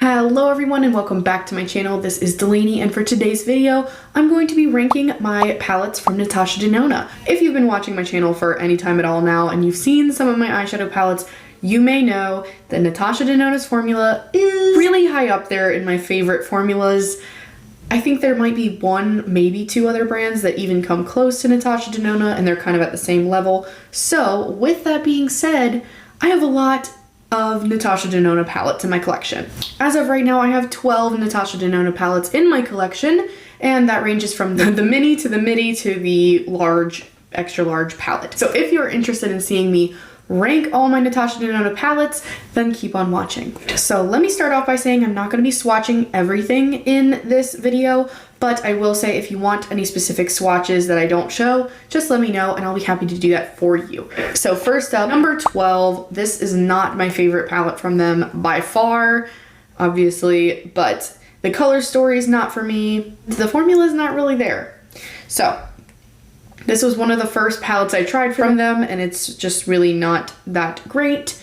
Hello everyone and welcome back to my channel. This is Delaney, and for today's video, I'm going to be ranking my palettes from Natasha Denona. If you've been watching my channel for any time at all now and you've seen some of my eyeshadow palettes, you may know that Natasha Denona's formula is really high up there in my favorite formulas. I think there might be one, maybe two other brands that even come close to Natasha Denona, and they're kind of at the same level. So with that being said, I have a lot of Natasha Denona palettes in my collection. As of right now, I have 12 Natasha Denona palettes in my collection, and that ranges from the mini to the midi to the large, extra large palette. So if you're interested in seeing me rank all my Natasha Denona palettes, then keep on watching. So let me start off by saying I'm not going to be swatching everything in this video, but I will say if you want any specific swatches that I don't show, just let me know and I'll be happy to do that for you. So first up, number 12. This is not my favorite palette from them by far, obviously, but the color story is not for me. The formula is not really there. So this was one of the first palettes I tried from them, and it's just really not that great.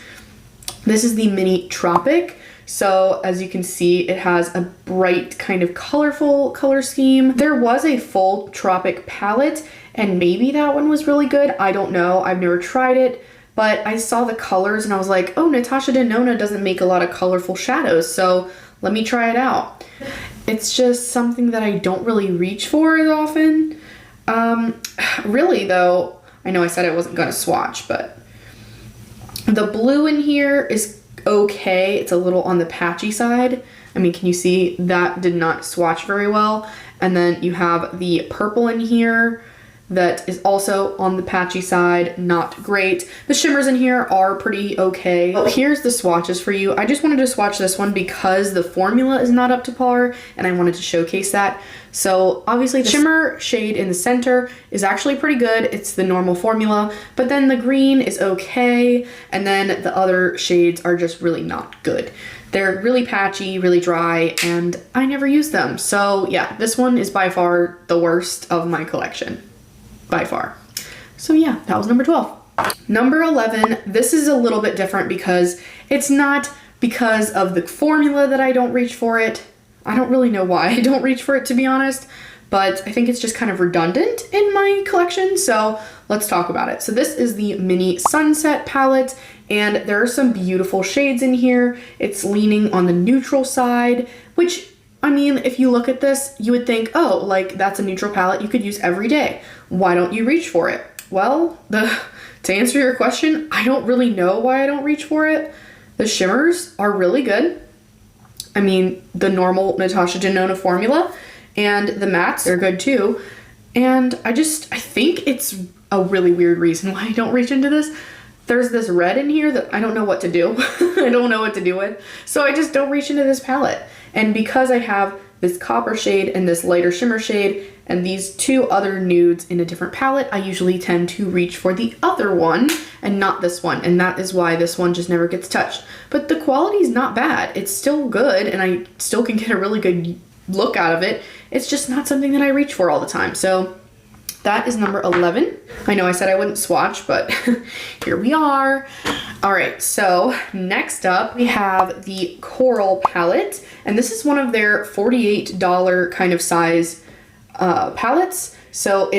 This is the mini Tropic. So as you can see, it has a bright kind of colorful color scheme. There was a full Tropic palette, and maybe that one was really good. I don't know. I've never tried it, but I saw the colors and I was like, oh, Natasha Denona doesn't make a lot of colorful shadows, so let me try it out. It's just something that I don't really reach for as often. Really though, I know I said I wasn't gonna swatch, but the blue in here is okay. It's a little on the patchy side. I mean, can you see that did not swatch very well? And then you have the purple in here that is also on the patchy side, not great. The shimmers in here are pretty okay. Well, here's the swatches for you. I just wanted to swatch this one because the formula is not up to par and I wanted to showcase that. So obviously the shimmer shade in the center is actually pretty good. It's the normal formula, but then the green is okay, and then the other shades are just really not good. They're really patchy, really dry, and I never use them. So yeah, this one is by far the worst of my collection. By far. So yeah, that was number 12. Number 11, this is a little bit different because it's not because of the formula that I don't reach for it. I don't really know why I don't reach for it, to be honest, but I think it's just kind of redundant in my collection, so let's talk about it. So this is the mini Sunset palette, and there are some beautiful shades in here. It's leaning on the neutral side, which, I mean, if you look at this, you would think, oh, like that's a neutral palette you could use every day. Why don't you reach for it? Well, to answer your question, I don't really know why I don't reach for it. The shimmers are really good. I mean, the normal Natasha Denona formula, and the mattes, they're good too. And I think it's a really weird reason why I don't reach into this. There's this red in here that I don't know what to do. I don't know what to do with. So I just don't reach into this palette. And because I have this copper shade and this lighter shimmer shade and these two other nudes in a different palette, I usually tend to reach for the other one and not this one. And that is why this one just never gets touched. But the quality is not bad. It's still good and I still can get a really good look out of it. It's just not something that I reach for all the time. So that is number 11. I know I said I wouldn't swatch, but here we are. All right, so next up we have the Coral palette, and this is one of their $48 kind of size palettes. So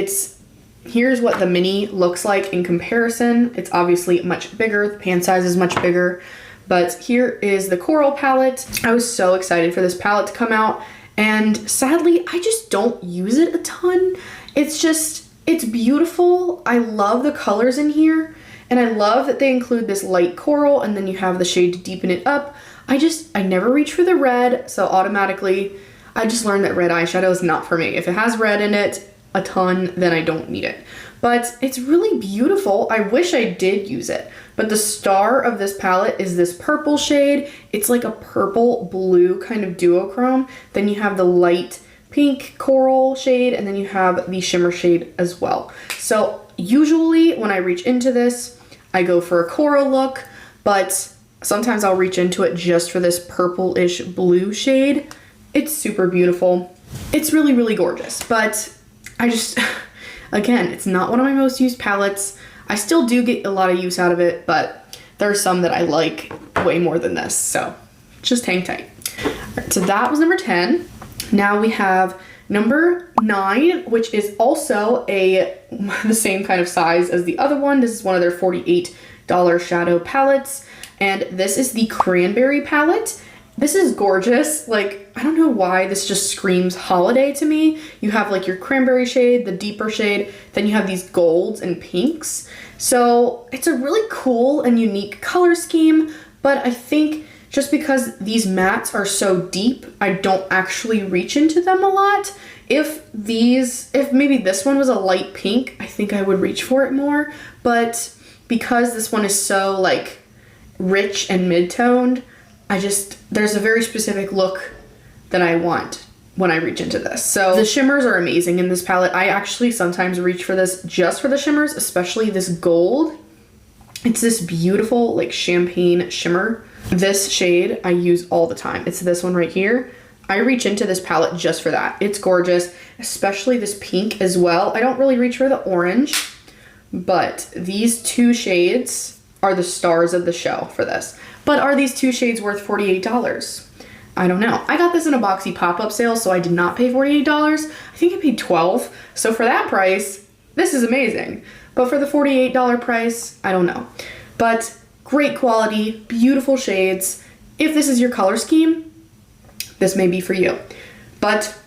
here's what the mini looks like in comparison. It's obviously much bigger. The pan size is much bigger, but here is the Coral palette. I was so excited for this palette to come out, and sadly, I just don't use it a ton. It's beautiful. I love the colors in here, and I love that they include this light coral, and then you have the shade to deepen it up. I never reach for the red, so automatically, I just learned that red eyeshadow is not for me. If it has red in it a ton, then I don't need it. But it's really beautiful. I wish I did use it. But the star of this palette is this purple shade. It's like a purple blue kind of duochrome. Then you have the light pink coral shade, and then you have the shimmer shade as well. So usually when I reach into this, I go for a coral look, but sometimes I'll reach into it just for this purple-ish blue shade. It's super beautiful. It's really, really gorgeous, but again, it's not one of my most used palettes. I still do get a lot of use out of it, but there are some that I like way more than this, so just hang tight. So that was number 10. Now we have number 9, which is also the same kind of size as the other one. This is one of their $48 shadow palettes, and this is the Cranberry palette. This is gorgeous. Like, I don't know why this just screams holiday to me. You have like your cranberry shade, the deeper shade, then you have these golds and pinks. So it's a really cool and unique color scheme, but I think just because these mattes are so deep, I don't actually reach into them a lot. If maybe this one was a light pink, I think I would reach for it more, but because this one is so like rich and mid-toned, there's a very specific look that I want when I reach into this. So the shimmers are amazing in this palette. I actually sometimes reach for this just for the shimmers, especially this gold. It's this beautiful like champagne shimmer. This shade I use all the time. It's this one right here. I reach into this palette just for that. It's gorgeous, especially this pink as well. I don't really reach for the orange, but these two shades are the stars of the show for this. But are these two shades worth $48? I don't know. I got this in a Boxy pop-up sale, so I did not pay $48. I think I paid $12. So for that price, this is amazing. But for the $48 price, I don't know. But great quality, beautiful shades. If this is your color scheme, this may be for you. But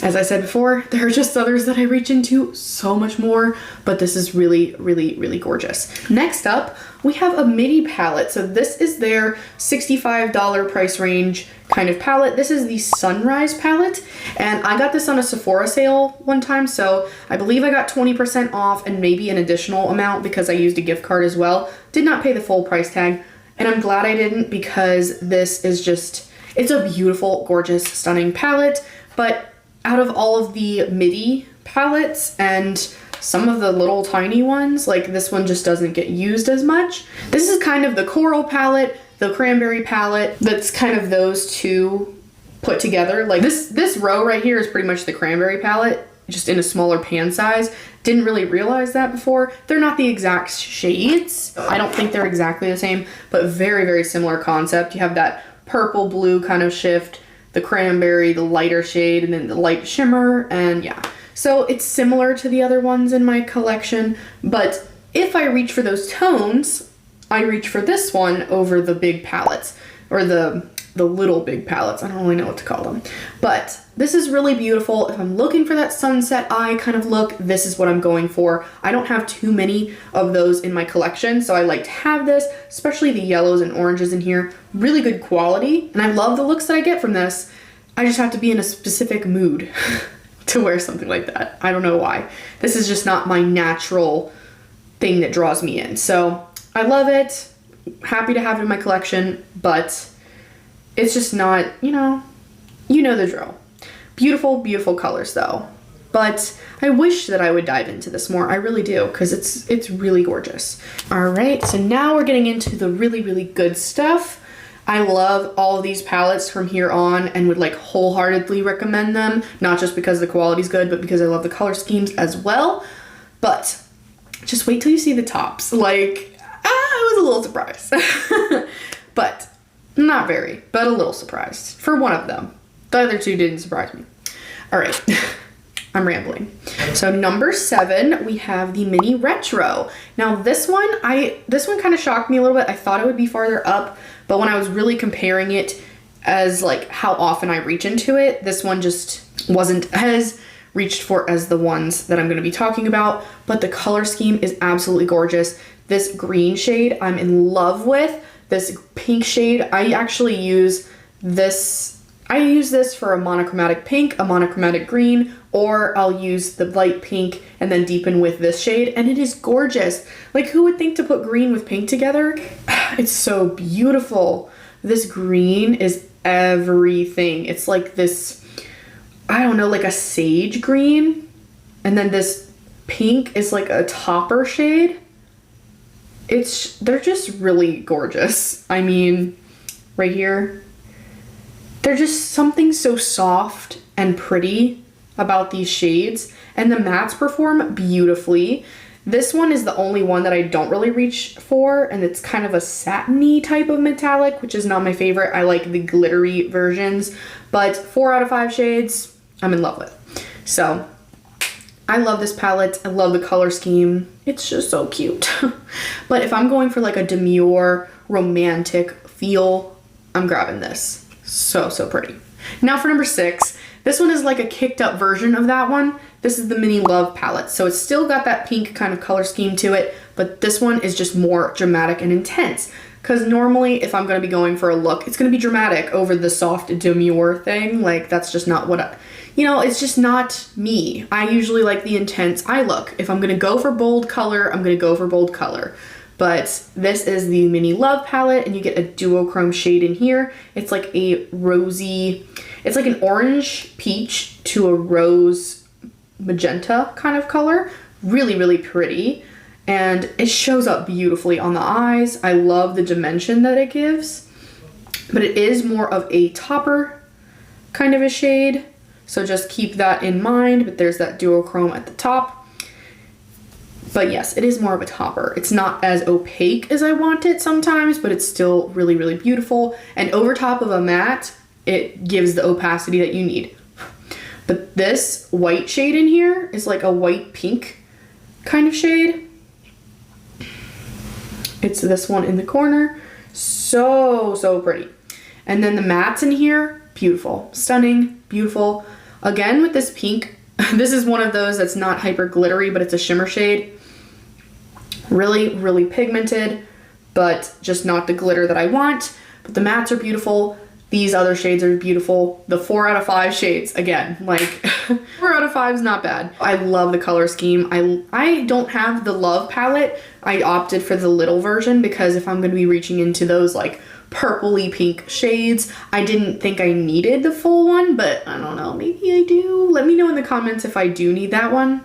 as I said before, there are just others that I reach into so much more, but this is really, really, really gorgeous. Next up, we have a midi palette. So this is their $65 price range kind of palette. This is the Sunrise palette, and I got this on a Sephora sale one time, so I believe I got 20% off and maybe an additional amount because I used a gift card as well. Did not pay the full price tag, and I'm glad I didn't because this is just, it's a beautiful, gorgeous, stunning palette, but out of all of the midi palettes and some of the little tiny ones, like this one just doesn't get used as much. This is kind of the coral palette, the cranberry palette, that's kind of those two put together. Like this row right here is pretty much the cranberry palette, just in a smaller pan size. Didn't really realize that before. They're not the exact shades. I don't think they're exactly the same, but very, very similar concept. You have that purple blue kind of shift, the cranberry, the lighter shade, and then the light shimmer, and yeah. So it's similar to the other ones in my collection, but if I reach for those tones, I reach for this one over the big palettes, or the little big palettes. I don't really know what to call them, but this is really beautiful. If I'm looking for that sunset eye kind of look, this is what I'm going for. I don't have too many of those in my collection, so I like to have this, especially the yellows and oranges in here. Really good quality, and I love the looks that I get from this. I just have to be in a specific mood to wear something like that. I don't know why. This is just not my natural thing that draws me in. So I love it. Happy to have it in my collection, but it's just not, you know the drill. Beautiful, beautiful colors though. But I wish that I would dive into this more. I really do, because it's really gorgeous. All right, so now we're getting into the really, really good stuff. I love all of these palettes from here on and would like wholeheartedly recommend them, not just because the quality's good, but because I love the color schemes as well. But just wait till you see the tops. Like, I was a little surprised. But not very, but a little surprised for one of them. The other two didn't surprise me. All right, I'm rambling. So number 7, we have the Mini Retro. Now this one kind of shocked me a little bit. I thought it would be farther up, but when I was really comparing it as like how often I reach into it, this one just wasn't as reached for as the ones that I'm going to be talking about, but the color scheme is absolutely gorgeous. This green shade I'm in love with. This pink shade, I actually use this. I use this for a monochromatic pink, a monochromatic green, or I'll use the light pink and then deepen with this shade, and it is gorgeous. Like, who would think to put green with pink together? It's so beautiful. This green is everything. It's like this, I don't know, like a sage green, and then this pink is like a topper shade. They're just really gorgeous. I mean, right here, they're just something so soft and pretty about these shades, and the mattes perform beautifully. This one is the only one that I don't really reach for, and it's kind of a satiny type of metallic, which is not my favorite. I like the glittery versions, but 4 out of 5 shades I'm in love with. So I love this palette. I love the color scheme. It's just so cute. But if I'm going for like a demure, romantic feel, I'm grabbing this. So, so pretty. Now for number 6, this one is like a kicked up version of that one. This is the Mini Love palette. So it's still got that pink kind of color scheme to it, but this one is just more dramatic and intense. Because normally if I'm going to be going for a look, it's going to be dramatic over the soft demure thing. Like that's just not what it's just not me. I usually like the intense eye look. If I'm going to go for bold color, I'm going to go for bold color. But this is the Mini Love palette, and you get a duochrome shade in here. It's like a rosy, it's like an orange peach to a rose magenta kind of color. Really, really pretty. And it shows up beautifully on the eyes. I love the dimension that it gives. But it is more of a topper kind of a shade. So just keep that in mind. But there's that duochrome at the top. But yes, it is more of a topper. It's not as opaque as I want it sometimes, but it's still really, really beautiful. And over top of a matte, it gives the opacity that you need. But this white shade in here is like a white pink kind of shade. It's this one in the corner. So, so pretty. And then the mattes in here, beautiful, stunning, beautiful. Again, with this pink, this is one of those that's not hyper glittery, but it's a shimmer shade. Really, really pigmented, but just not the glitter that I want. But the mattes are beautiful. These other shades are beautiful. The 4 out of 5 shades, again, like 4 out of 5 is not bad. I love the color scheme. I don't have the Love palette. I opted for the little version because if I'm going to be reaching into those like purpley pink shades, I didn't think I needed the full one, but I don't know, maybe I do. Let me know in the comments if I do need that one.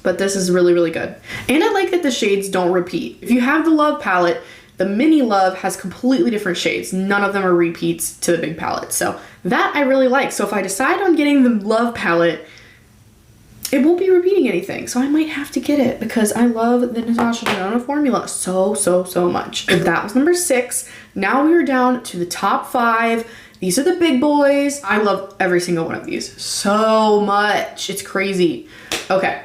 But this is really, really good. And I like that the shades don't repeat. If you have the Love palette, the Mini Love has completely different shades. None of them are repeats to the big palette. So that I really like. So if I decide on getting the Love palette, it won't be repeating anything. So I might have to get it because I love the Natasha Denona formula so, so, so much. That was number 6. Now we are down to the top 5. These are the big boys. I love every single one of these so much. It's crazy. Okay,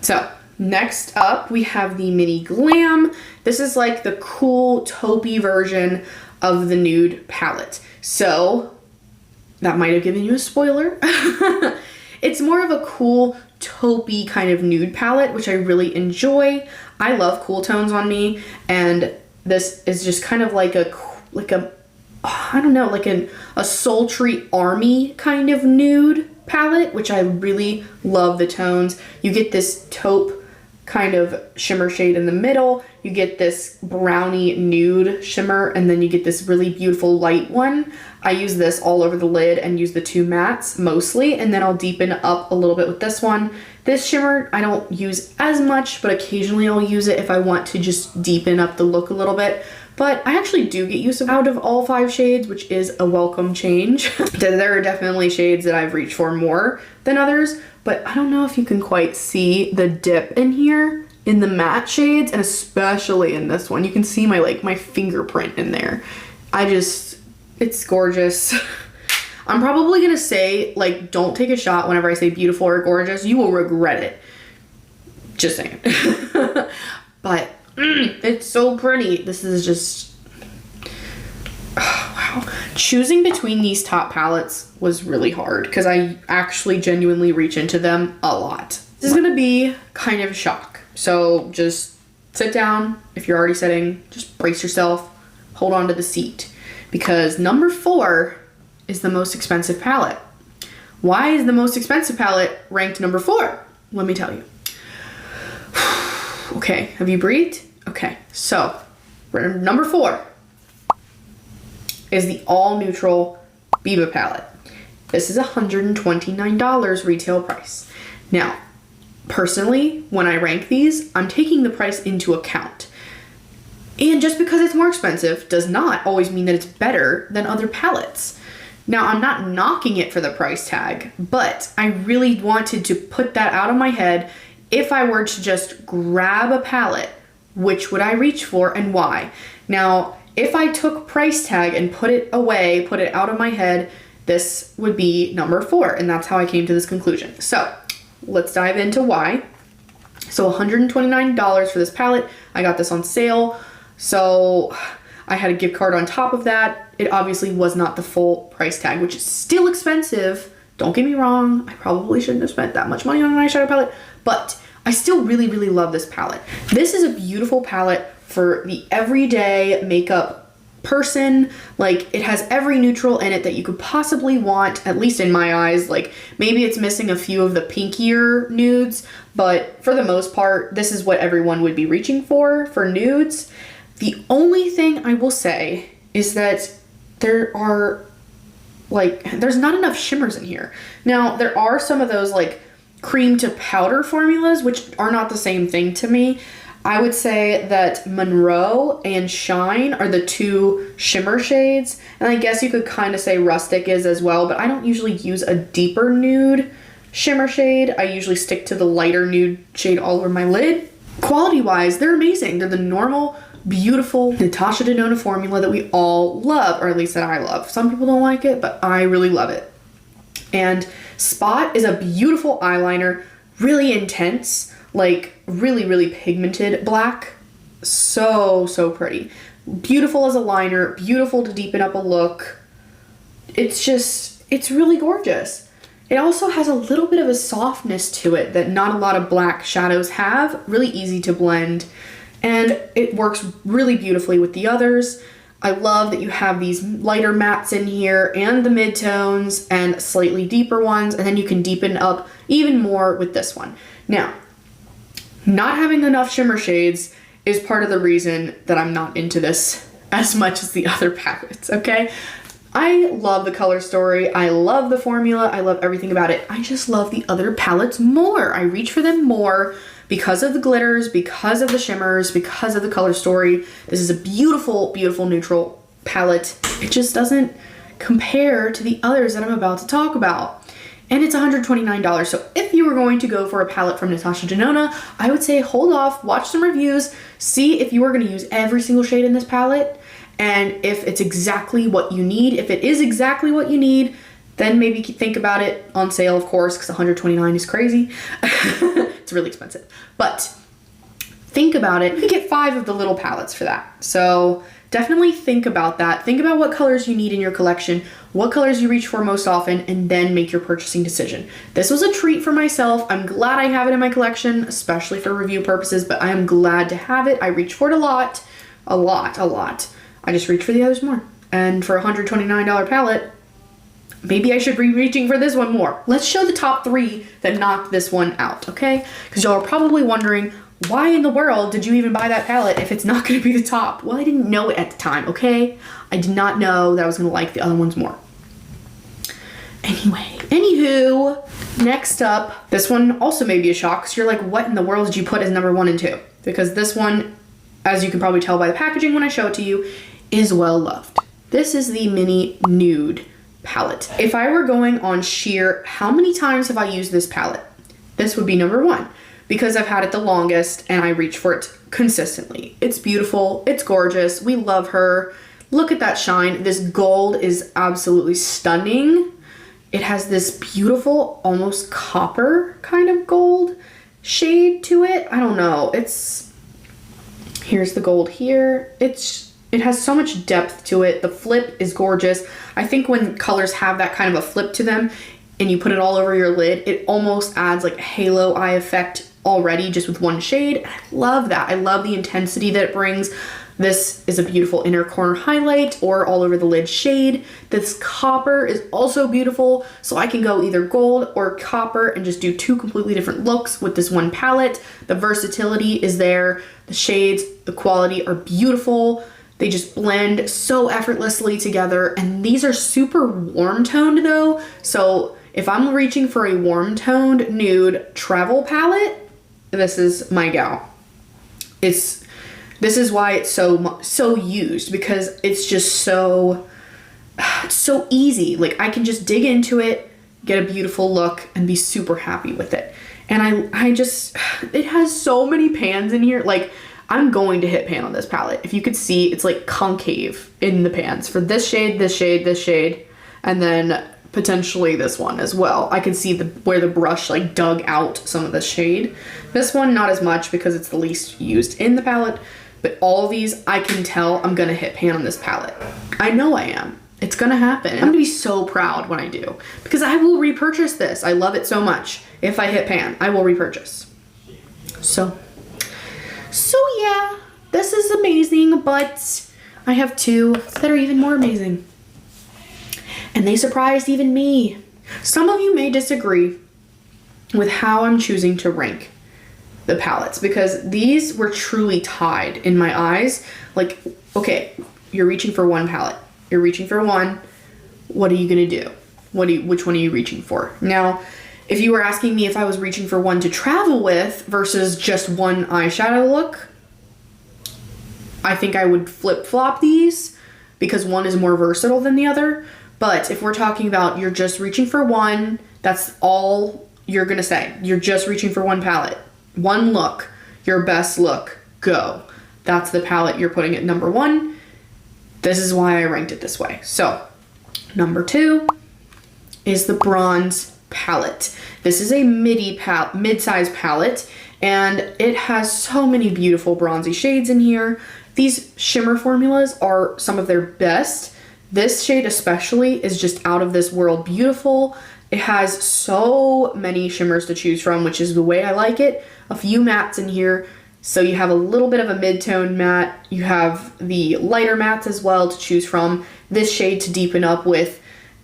so next up, we have the Mini Glam. This is like the cool taupey version of the nude palette. So that might have given you a spoiler. It's more of a cool taupey kind of nude palette, which I really enjoy. I love cool tones on me, and this is just kind of like a I don't know, like a sultry army kind of nude palette, which I really love the tones. You get this taupe kind of shimmer shade in the middle, you get this brownie nude shimmer, and then you get this really beautiful light one. I use this all over the lid and use the 2 mattes mostly, and then I'll deepen up a little bit with this one. This shimmer I don't use as much, but occasionally I'll use it if I want to just deepen up the look a little bit. But I actually do get use out of all 5 shades, which is a welcome change. There are definitely shades that I've reached for more than others, but I don't know if you can quite see the dip in here in the matte shades, and especially in this one. You can see my fingerprint in there. It's gorgeous. I'm probably gonna say, like, don't take a shot whenever I say beautiful or gorgeous. You will regret it. Just saying. But it's so pretty. This is just, oh, wow. Choosing between these top palettes was really hard because I actually genuinely reach into them a lot. This is gonna be kind of a shock. So just sit down. If you're already sitting, just brace yourself, hold on to the seat, because number 4 is the most expensive palette. Why is the most expensive palette ranked number 4? Let me tell you. Okay, have you breathed? Okay, so number 4 is the all neutral Biba palette. This is $129 retail price. Now, personally, when I rank these, I'm taking the price into account. And just because it's more expensive does not always mean that it's better than other palettes. Now, I'm not knocking it for the price tag, but I really wanted to put that out of my head, if I were to just grab a palette, which would I reach for and why? Now, if I took price tag and put it away, put it out of my head, this would be number 4, and that's how I came to this conclusion. So let's dive into why. So $129 for this palette. I got this on sale, so I had a gift card on top of that. It obviously was not the full price tag, which is still expensive. Don't get me wrong, I probably shouldn't have spent that much money on an eyeshadow palette, but I still really, really love this palette. This is a beautiful palette for the everyday makeup person. Like, it has every neutral in it that you could possibly want, at least in my eyes. Like, maybe it's missing a few of the pinkier nudes, but for the most part, this is what everyone would be reaching for nudes. The only thing I will say is that there's not enough shimmers in here. Now, there are some of those like cream to powder formulas, which are not the same thing to me. I would say that Monroe and Shine are the 2 shimmer shades, and I guess you could kind of say Rustic is as well, but I don't usually use a deeper nude shimmer shade. I usually stick to the lighter nude shade all over my lid. Quality-wise, they're amazing. They're the normal, beautiful Natasha Denona formula that we all love, or at least that I love. Some people don't like it, but I really love it. And Spot is a beautiful eyeliner, really intense, like really, really pigmented black. So pretty. Beautiful as a liner, beautiful to deepen up a look. It's really gorgeous. It also has a little bit of a softness to it that not a lot of black shadows have. Really easy to blend, and it works really beautifully with the others. I love that you have these lighter mattes in here and the midtones and slightly deeper ones, and then you can deepen up even more with this one. Now, not having enough shimmer shades is part of the reason that I'm not into this as much as the other palettes, okay? I love the color story, I love the formula, I love everything about it. I just love the other palettes more. I reach for them more because of the glitters, because of the shimmers, because of the color story. This is a beautiful, beautiful neutral palette. It just doesn't compare to the others that I'm about to talk about. And it's $129. So if you were going to go for a palette from Natasha Denona, I would say hold off, watch some reviews, see if you are going to use every single shade in this palette, and if it's exactly what you need. If it is exactly what you need, then maybe think about it on sale, of course, because $129 is crazy. It's really expensive. But think about it. You can get 5 of the little palettes for that. So definitely think about that. Think about what colors you need in your collection, what colors you reach for most often, and then make your purchasing decision. This was a treat for myself. I'm glad I have it in my collection, especially for review purposes, but I am glad to have it. I reach for it a lot. I just reach for the others more. And for a $129 palette, maybe I should be reaching for this one more. Let's show the top 3 that knocked this one out, okay? Because y'all are probably wondering, why in the world did you even buy that palette if it's not going to be the top? Well, I didn't know it at the time, okay? I did not know that I was going to like the other ones more. Anywho, next up, this one also may be a shock because you're like, what in the world did you put as number 1 and 2? Because this one, as you can probably tell by the packaging when I show it to you, is well loved. This is the Mini Nude palette. If I were going on sheer, how many times have I used this palette? This would be number 1 because I've had it the longest and I reach for it consistently. It's beautiful, it's gorgeous, we love her. Look at that shine. This gold is absolutely stunning. It has this beautiful, almost copper kind of gold shade to it. I don't know, here's the gold here. It has so much depth to it. The flip is gorgeous. I think when colors have that kind of a flip to them and you put it all over your lid, it almost adds like a halo eye effect already just with one shade. And I love that. I love the intensity that it brings. This is a beautiful inner corner highlight or all over the lid shade. This copper is also beautiful. So I can go either gold or copper and just do 2 completely different looks with this one palette. The versatility is there. The shades, the quality are beautiful. They just blend so effortlessly together, and these are super warm toned though. So if I'm reaching for a warm toned nude travel palette, this is my gal. This is why it's so used, because it's just so easy. Like I can just dig into it, get a beautiful look, and be super happy with it. And I just, it has so many pans in here. Like, I'm going to hit pan on this palette. If you could see, it's like concave in the pans for this shade, this shade, this shade, and then potentially this one as well. I can see where the brush like dug out some of the shade. This one, not as much because it's the least used in the palette, but all of these, I can tell I'm gonna hit pan on this palette. I know I am. It's gonna happen. I'm gonna be so proud when I do, because I will repurchase this. I love it so much. If I hit pan, I will repurchase. So yeah, this is amazing, but I have two that are even more amazing. And they surprised even me. Some of you may disagree with how I'm choosing to rank the palettes, because these were truly tied in my eyes. Like, okay, you're reaching for one palette. You're reaching for one. What are you gonna do? Which one are you reaching for? Now, if you were asking me if I was reaching for one to travel with versus just one eyeshadow look, I think I would flip-flop these because one is more versatile than the other. But if we're talking about you're just reaching for one, that's all you're gonna say. You're just reaching for one palette. One look, your best look, go. That's the palette you're putting at number one. This is why I ranked it this way. So, number two is the bronze palette. This is a mid-size palette, and it has so many beautiful bronzy shades in here. These shimmer formulas are some of their best. This shade especially is just out of this world beautiful. It has so many shimmers to choose from, which is the way I like it. A few mattes in here. So you have a little bit of a mid-tone matte. You have the lighter mattes as well to choose from. This shade to deepen up with,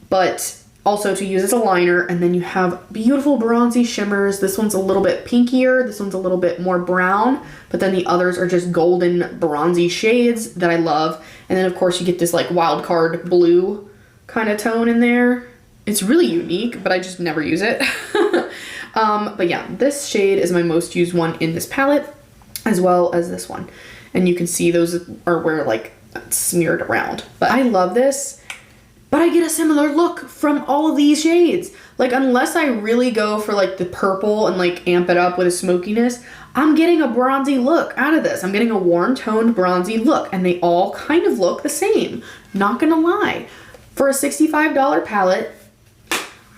but also to use as a liner. And then you have beautiful bronzy shimmers. This one's a little bit pinkier. This one's a little bit more brown. But then the others are just golden bronzy shades that I love. And then of course you get this like wild card blue kind of tone in there. It's really unique, but I just never use it. But yeah, this shade is my most used one in this palette, as well as this one. And you can see those are where like it's smeared around. But I love this, but I get a similar look from all of these shades. Like, unless I really go for like the purple and like amp it up with a smokiness, I'm getting a bronzy look out of this. I'm getting a warm toned bronzy look, and they all kind of look the same. Not gonna lie. For a $65 palette,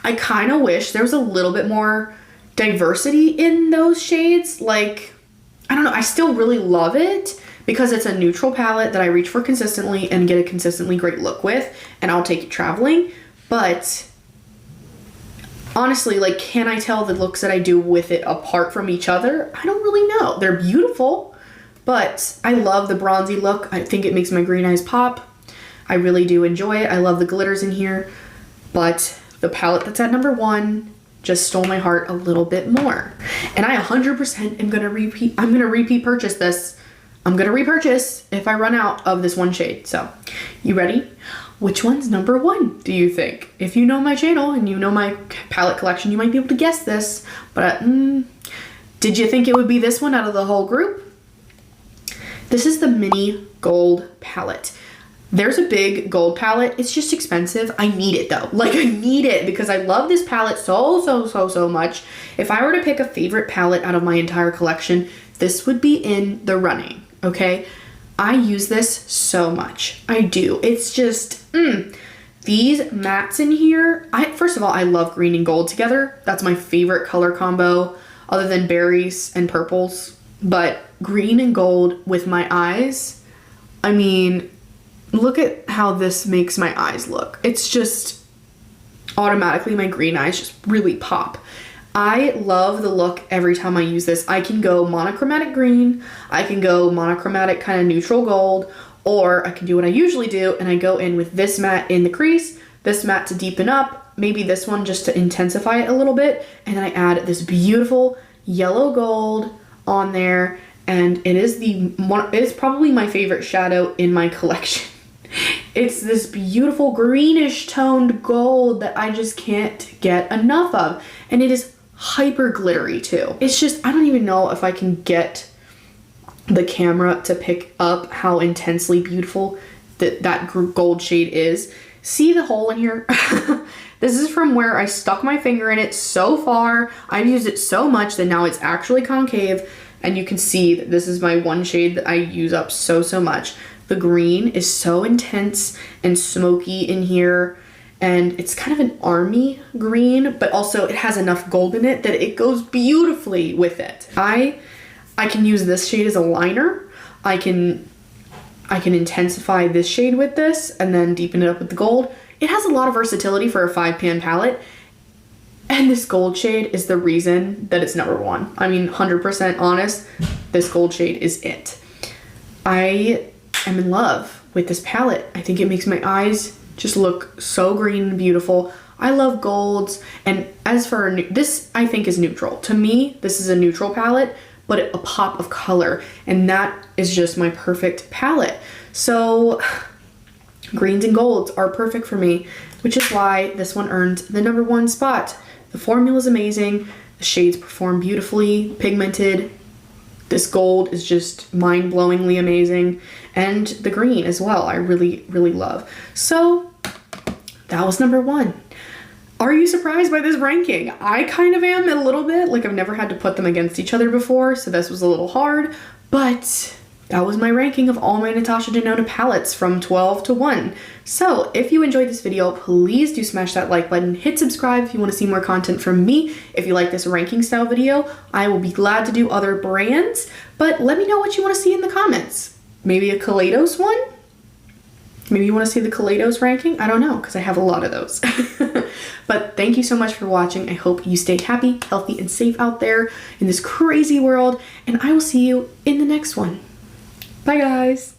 I kind of wish there was a little bit more diversity in those shades. Like, I don't know, I still really love it because it's a neutral palette that I reach for consistently and get a consistently great look with, and I'll take it traveling. But honestly, like, can I tell the looks that I do with it apart from each other? I don't really know. They're beautiful, but I love the bronzy look. I think it makes my green eyes pop. I really do enjoy it. I love the glitters in here, but the palette that's at number one just stole my heart a little bit more. And I 100% am gonna repeat. I'm gonna repeat purchase this. I'm gonna repurchase if I run out of this one shade. So, you ready? Which one's number one, do you think? If you know my channel and you know my palette collection, you might be able to guess this. But did you think it would be this one out of the whole group? This is the mini gold palette. There's a big gold palette. It's just expensive. I need it though. Like, I need it because I love this palette so much. If I were to pick a favorite palette out of my entire collection, this would be in the running, okay? I use this so much. I do. It's just, these mattes in here, first of all, I love green and gold together. That's my favorite color combo other than berries and purples. But green and gold with my eyes, I mean, look at how this makes my eyes look. It's just automatically my green eyes just really pop. I love the look every time I use this. I can go monochromatic green, I can go monochromatic kind of neutral gold, or I can do what I usually do and I go in with this matte in the crease, this matte to deepen up, maybe this one just to intensify it a little bit, and then I add this beautiful yellow gold on there, and it is probably my favorite shadow in my collection. It's this beautiful greenish toned gold that I just can't get enough of. And it is hyper glittery too. It's just, I don't even know if I can get the camera to pick up how intensely beautiful that gold shade is. See the hole in here? This is from where I stuck my finger in it so far. I've used it so much that now it's actually concave, and you can see that this is my one shade that I use up so much. The green is so intense and smoky in here, and it's kind of an army green, but also it has enough gold in it that it goes beautifully with it. I can use this shade as a liner. I can intensify this shade with this and then deepen it up with the gold. It has a lot of versatility for a 5-pan palette, and this gold shade is the reason that it's number one. I mean, 100% honest, this gold shade is it. I am in love with this palette. I think it makes my eyes just look so green and beautiful. I love golds, and as for this, I think is neutral. To me, this is a neutral palette, but a pop of color, and that is just my perfect palette. So greens and golds are perfect for me, which is why this one earned the number one spot. The formula is amazing, the shades perform beautifully, pigmented. This gold is just mind-blowingly amazing, and the green as well, I really love. So that was number one. Are you surprised by this ranking? I kind of am a little bit. Like, I've never had to put them against each other before, so this was a little hard, but that was my ranking of all my Natasha Denona palettes from 12 to 1. So if you enjoyed this video, please do smash that like button, hit subscribe if you want to see more content from me. If you like this ranking style video, I will be glad to do other brands, but let me know what you want to see in the comments. Maybe a Kaleidos one? Maybe you want to see the Kaleidos ranking? I don't know, because I have a lot of those. But thank you so much for watching. I hope you stay happy, healthy, and safe out there in this crazy world, and I will see you in the next one. Bye, guys.